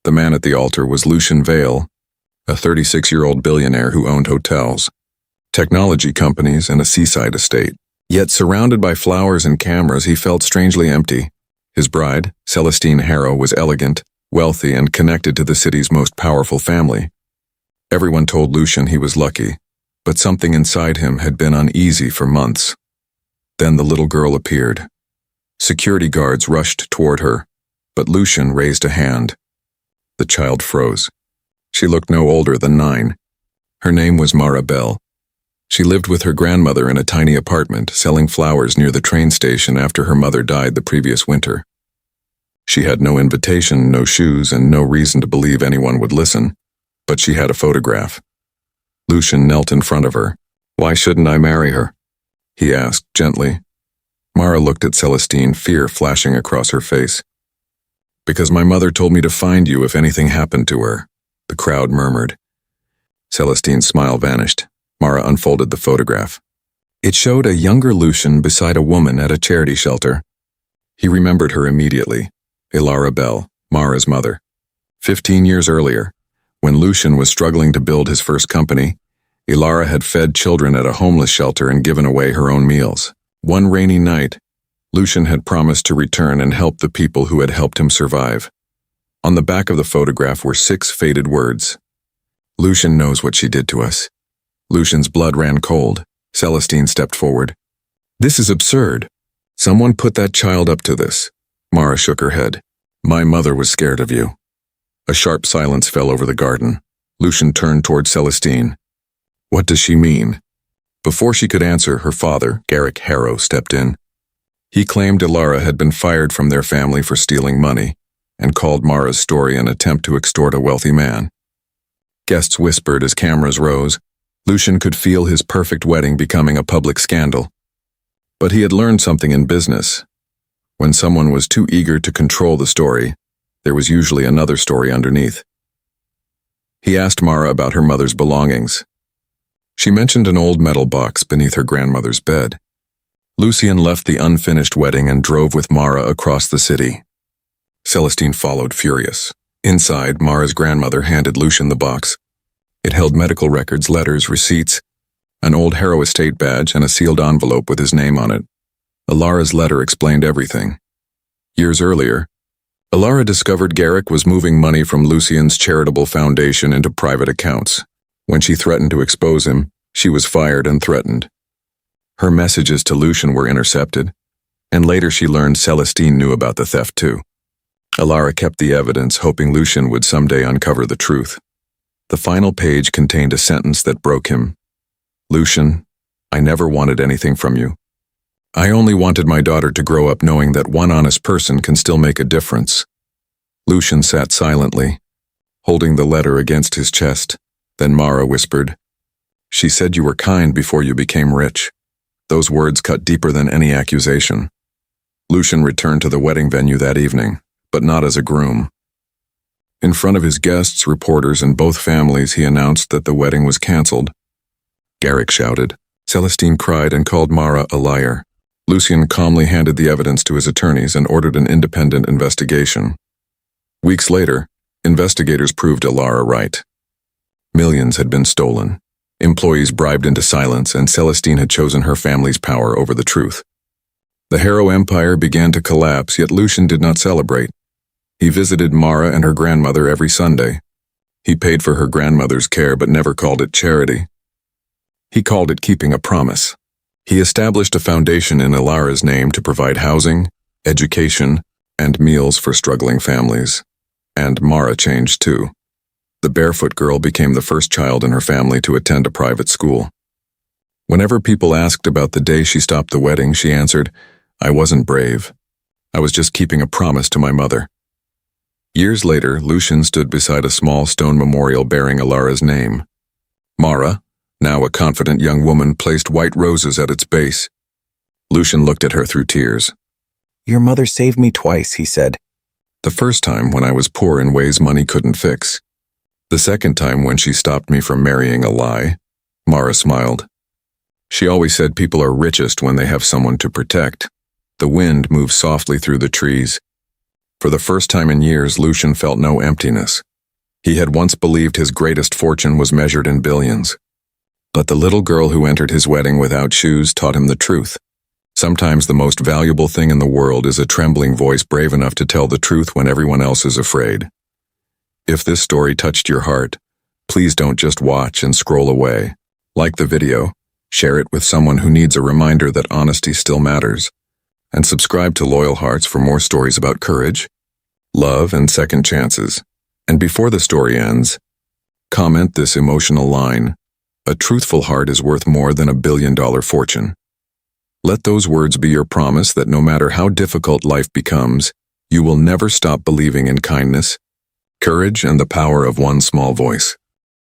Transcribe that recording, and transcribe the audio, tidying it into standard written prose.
The man at the altar was Lucian Vale, a 36-year-old billionaire who owned hotels, technology companies, and a seaside estate. Yet surrounded by flowers and cameras, he felt strangely empty. His bride, Celestine Harrow, was elegant, wealthy, and connected to the city's most powerful family. Everyone told Lucian he was lucky, but something inside him had been uneasy for months. Then the little girl appeared. Security guards rushed toward her, but Lucian raised a hand. The child froze. She looked no older than 9. Her name was Mara Bell. She lived with her grandmother in a tiny apartment, selling flowers near the train station after her mother died the previous winter. She had no invitation, no shoes, and no reason to believe anyone would listen, but she had a photograph. Lucian knelt in front of her. "Why shouldn't I marry her?" he asked gently. Mara looked at Celestine, fear flashing across her face. "Because my mother told me to find you if anything happened to her," the crowd murmured. Celestine's smile vanished. Mara unfolded the photograph. It showed a younger Lucian beside a woman at a charity shelter. He remembered her immediately. Ilara Bell, Mara's mother. 15 years earlier, when Lucian was struggling to build his first company, Ilara had fed children at a homeless shelter and given away her own meals. One rainy night, Lucian had promised to return and help the people who had helped him survive. On the back of the photograph were 6 faded words. "Lucian knows what she did to us." Lucian's blood ran cold. Celestine stepped forward. "This is absurd. Someone put that child up to this." Mara shook her head. "My mother was scared of you." A sharp silence fell over the garden. Lucian turned toward Celestine. "What does she mean?" Before she could answer, her father, Garrick Harrow, stepped in. He claimed Ilara had been fired from their family for stealing money, and called Mara's story an attempt to extort a wealthy man. Guests whispered as cameras rose. Lucian could feel his perfect wedding becoming a public scandal. But he had learned something in business. When someone was too eager to control the story, there was usually another story underneath. He asked Mara about her mother's belongings. She mentioned an old metal box beneath her grandmother's bed. Lucian left the unfinished wedding and drove with Mara across the city. Celestine followed, furious. Inside, Mara's grandmother handed Lucian the box. It held medical records, letters, receipts, an old Harrow estate badge, and a sealed envelope with his name on it. Ilara's letter explained everything. Years earlier, Ilara discovered Garrick was moving money from Lucian's charitable foundation into private accounts. When she threatened to expose him, she was fired and threatened. Her messages to Lucian were intercepted, and later she learned Celestine knew about the theft too. Ilara kept the evidence, hoping Lucian would someday uncover the truth. The final page contained a sentence that broke him. "Lucian, I never wanted anything from you. I only wanted my daughter to grow up knowing that one honest person can still make a difference." Lucian sat silently, holding the letter against his chest. Then Mara whispered, "She said you were kind before you became rich." Those words cut deeper than any accusation. Lucian returned to the wedding venue that evening, but not as a groom. In front of his guests, reporters, and both families, he announced that the wedding was canceled. Garrick shouted. Celestine cried and called Mara a liar. Lucian calmly handed the evidence to his attorneys and ordered an independent investigation. Weeks later, investigators proved Ilara right. Millions had been stolen, employees bribed into silence, and Celestine had chosen her family's power over the truth. The Harrow empire began to collapse, yet Lucian did not celebrate. He visited Mara and her grandmother every Sunday. He paid for her grandmother's care but never called it charity. He called it keeping a promise. He established a foundation in Ilara's name to provide housing, education, and meals for struggling families. And Mara changed too. The barefoot girl became the first child in her family to attend a private school. Whenever people asked about the day she stopped the wedding, she answered, "I wasn't brave. I was just keeping a promise to my mother." Years later, Lucian stood beside a small stone memorial bearing Ilara's name. Mara, now a confident young woman, placed white roses at its base. Lucian looked at her through tears. "Your mother saved me twice," he said. "The first time when I was poor in ways money couldn't fix. The second time when she stopped me from marrying a lie." Mara smiled. "She always said people are richest when they have someone to protect." The wind moved softly through the trees. For the first time in years, Lucian felt no emptiness. He had once believed his greatest fortune was measured in billions. But the little girl who entered his wedding without shoes taught him the truth. Sometimes the most valuable thing in the world is a trembling voice brave enough to tell the truth when everyone else is afraid. If this story touched your heart, please don't just watch and scroll away. Like the video, share it with someone who needs a reminder that honesty still matters, and subscribe to Loyal Hearts for more stories about courage, love, and second chances. And before the story ends, comment this emotional line: "A truthful heart is worth more than $1 billion fortune." Let those words be your promise that no matter how difficult life becomes, you will never stop believing in kindness, courage, and the power of one small voice.